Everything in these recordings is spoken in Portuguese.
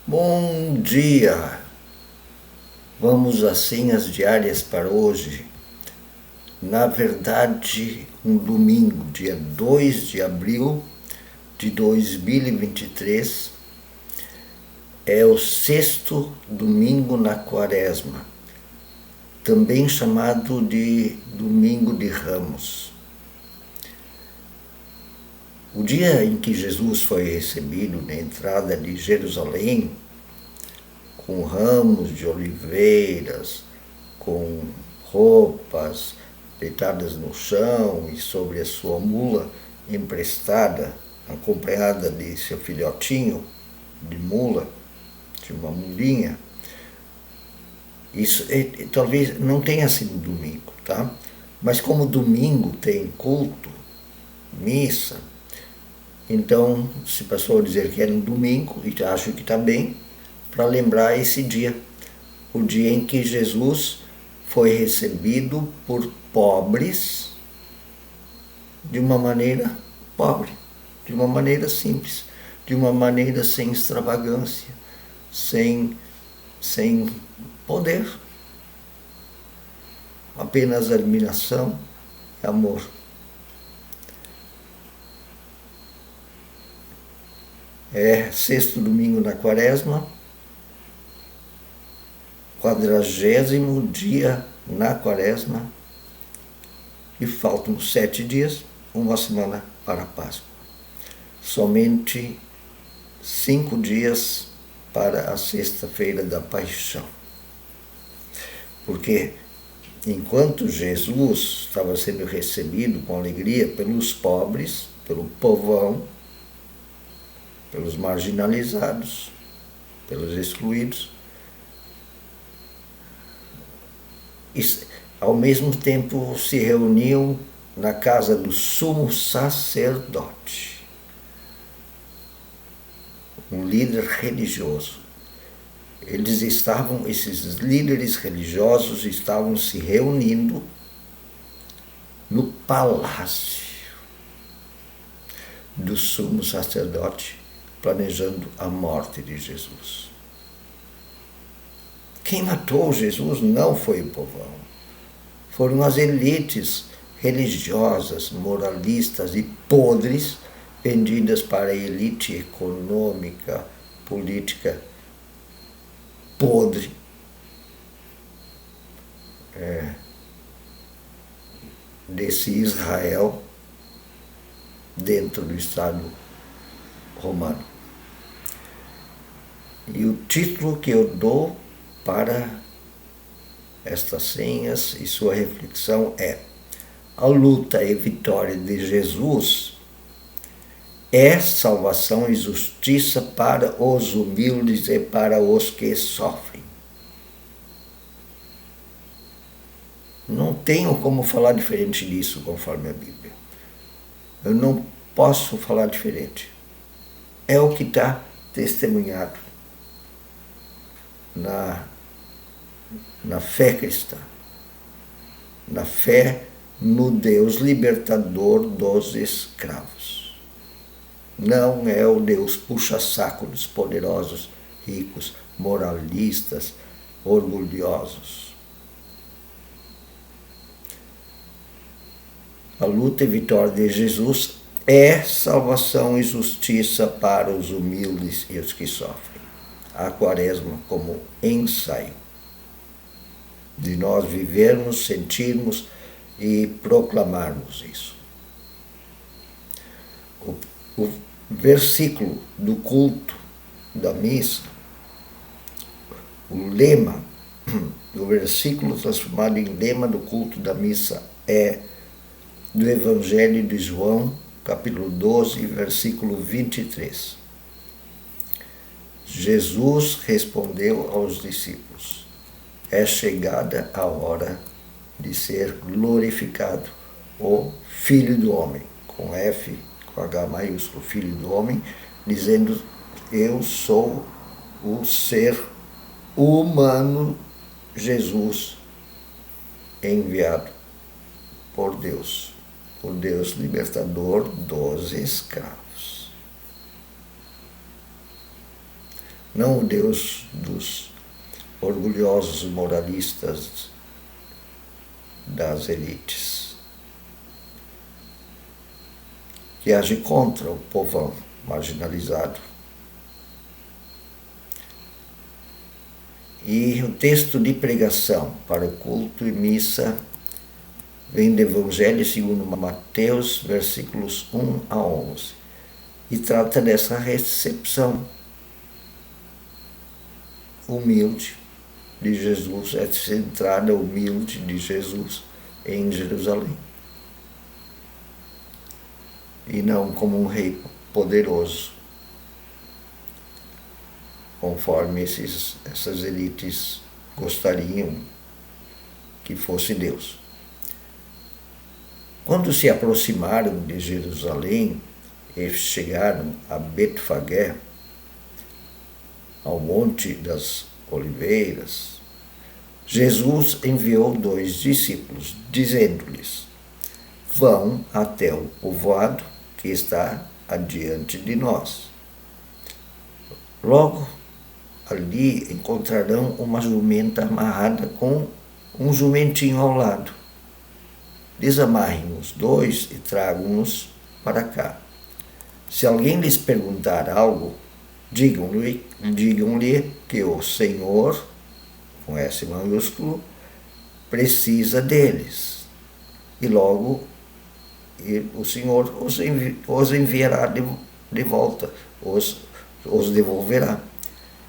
Bom dia! Vamos às senhas diárias para hoje. Na verdade, um domingo, dia 2 de abril de 2023, é o sexto domingo na Quaresma, também chamado de Domingo de Ramos. O dia em que Jesus foi recebido na entrada de Jerusalém, com ramos de oliveiras, com roupas deitadas no chão e sobre a sua mula emprestada, acompanhada de seu filhotinho de mula, de uma mulinha. Isso talvez não tenha sido domingo, tá? Mas como domingo tem culto, missa, então se passou a dizer que era um domingo, e acho que está bem, para lembrar esse dia, o dia em que Jesus foi recebido por pobres de uma maneira pobre, de uma maneira simples, de uma maneira sem extravagância, sem poder, apenas admiração e amor. É sexto domingo na Quaresma, 40º dia na Quaresma, e faltam 7 dias, uma semana para a Páscoa. Somente 5 dias para a sexta-feira da Paixão. Porque enquanto Jesus estava sendo recebido com alegria pelos pobres, pelo povão, pelos marginalizados, pelos excluídos, e, ao mesmo tempo se reuniam na casa do sumo sacerdote, um líder religioso. Esses líderes religiosos estavam se reunindo no palácio do sumo sacerdote, planejando a morte de Jesus. Quem matou Jesus não foi o povão. Foram as elites religiosas, moralistas e podres, vendidas para a elite econômica, política podre. Desse Israel dentro do Estado romano. E o título que eu dou para estas senhas e sua reflexão é: a luta e vitória de Jesus é salvação e justiça para os humildes e para os que sofrem. Não tenho como falar diferente disso, conforme a Bíblia. Eu não posso falar diferente. É o que está testemunhado na fé cristã, na fé no Deus libertador dos escravos. Não é o Deus puxa-saco dos poderosos, ricos, moralistas, orgulhosos. A luta e vitória de Jesus é salvação e justiça para os humildes e os que sofrem. A Quaresma como ensaio de nós vivermos, sentirmos e proclamarmos isso. O versículo do culto da missa, o lema, o versículo transformado em lema do culto da missa é do Evangelho de João, capítulo 12, versículo 23. Jesus respondeu aos discípulos: é chegada a hora de ser glorificado o Filho do Homem, com F, com H maiúsculo, Filho do Homem, dizendo: eu sou o ser humano Jesus, enviado por Deus libertador dos escravos. não o Deus dos orgulhosos moralistas das elites, que age contra o povão marginalizado. E o texto de pregação para o culto e missa vem do Evangelho segundo Mateus, versículos 1 a 11, e trata dessa recepção humilde de Jesus, essa entrada humilde de Jesus em Jerusalém. E não como um rei poderoso, conforme essas elites gostariam que fosse Deus. Quando se aproximaram de Jerusalém e chegaram a Betfagé, ao Monte das Oliveiras, Jesus enviou 2 discípulos, dizendo-lhes: vão até o povoado que está adiante de nós. Logo ali encontrarão uma jumenta amarrada com um jumentinho ao lado. Desamarrem os 2 e tragam-nos para cá. Se alguém lhes perguntar algo, digam-lhe que o Senhor, com S maiúsculo, precisa deles. E logo o Senhor os enviará de volta, os devolverá.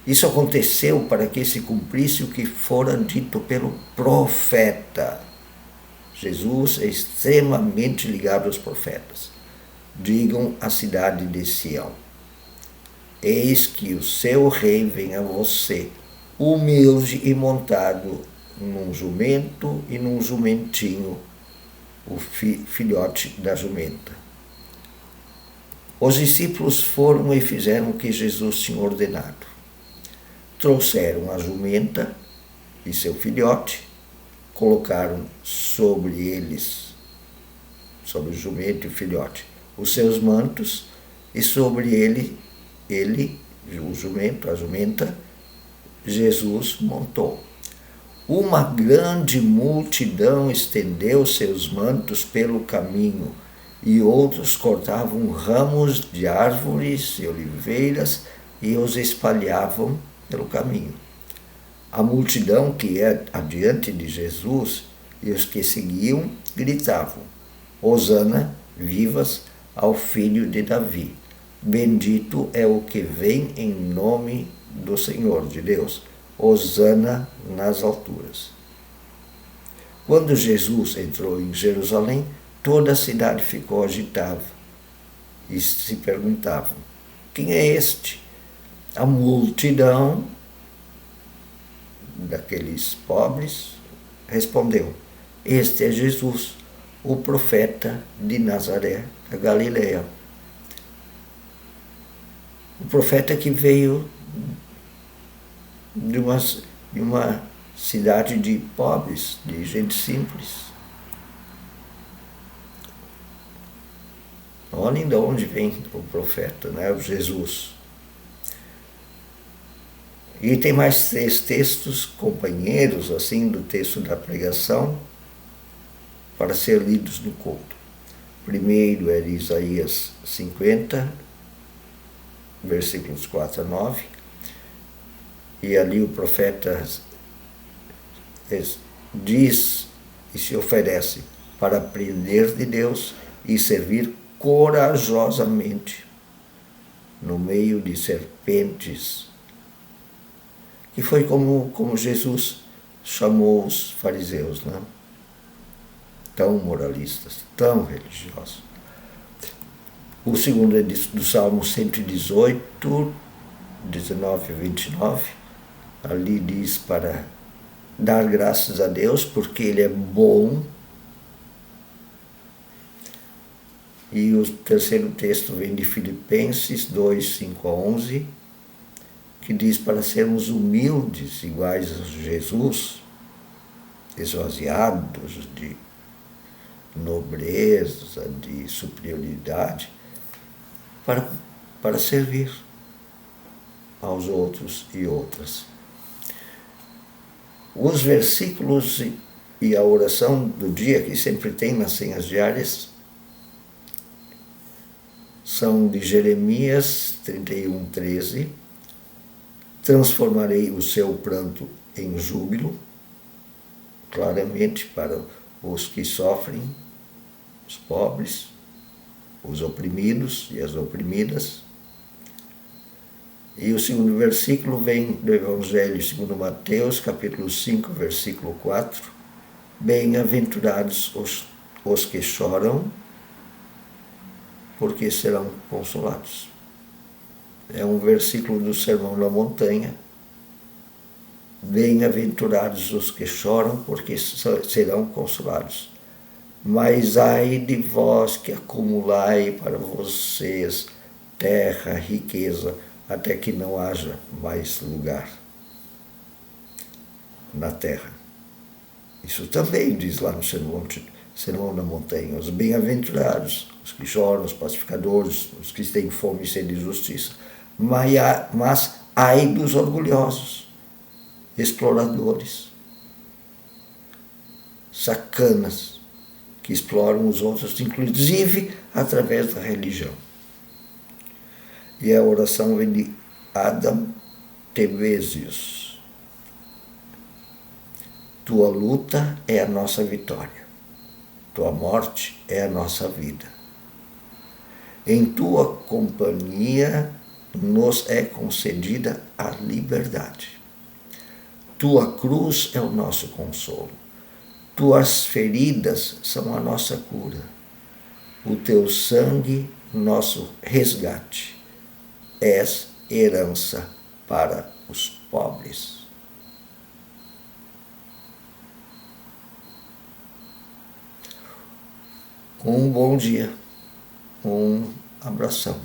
Isso aconteceu para que se cumprisse o que fora dito pelo profeta. Jesus é extremamente ligado aos profetas. Digam à cidade de Sião: eis que o seu rei vem a você, humilde e montado num jumento e num jumentinho, o filhote da jumenta. Os discípulos foram e fizeram o que Jesus tinha ordenado. Trouxeram a jumenta e seu filhote, colocaram sobre eles, sobre o jumento e o filhote, os seus mantos, e sobre ele, o jumento, a jumenta, Jesus montou. Uma grande multidão estendeu seus mantos pelo caminho, e outros cortavam ramos de árvores e oliveiras e os espalhavam pelo caminho. A multidão que ia adiante de Jesus e os que seguiam gritavam: Hosana, vivas ao filho de Davi. Bendito é o que vem em nome do Senhor de Deus. Hosana nas alturas. Quando Jesus entrou em Jerusalém, toda a cidade ficou agitada e se perguntavam: quem é este? A multidão daqueles pobres respondeu: este é Jesus, o profeta de Nazaré, da Galileia. O profeta que veio de uma cidade de pobres, de gente simples. Olhem de onde vem o profeta, né? O Jesus. E tem mais 3 textos companheiros, assim, do texto da pregação, para ser lidos no culto. O primeiro é de Isaías 50, versículos 4 a 9, e ali o profeta diz e se oferece para aprender de Deus e servir corajosamente no meio de serpentes, que foi como Jesus chamou os fariseus, né? Tão moralistas, tão religiosos. O segundo é do Salmo 118, 19 e 29. Ali diz para dar graças a Deus porque Ele é bom. E o terceiro texto vem de Filipenses 2, 5 a 11, que diz para sermos humildes, iguais a Jesus, esvaziados de nobreza, de superioridade, para servir. aos outros e outras. Os versículos e a oração do dia, que sempre tem nas senhas diárias, são de Jeremias 31:13. Transformarei o seu pranto em júbilo, claramente para os que sofrem, os pobres, os oprimidos e as oprimidas. E o segundo versículo vem do Evangelho segundo Mateus, capítulo 5, versículo 4. Bem-aventurados os que choram, porque serão consolados. É um versículo do Sermão da Montanha. Bem-aventurados os que choram, porque serão consolados. Mas ai de vós que acumulai para vocês terra, riqueza, até que não haja mais lugar na terra. Isso também diz lá no Sermão da Montanha. Os bem-aventurados, os que choram, os pacificadores, os que têm fome e sede de justiça. Mas ai dos orgulhosos, exploradores, sacanas, que exploram os outros, inclusive através da religião. E a oração vem de Adam Tevesius. Tua luta é a nossa vitória. Tua morte é a nossa vida. Em tua companhia nos é concedida a liberdade. Tua cruz é o nosso consolo. Tuas feridas são a nossa cura. O teu sangue, nosso resgate. És herança para os pobres. Um bom dia, um abração.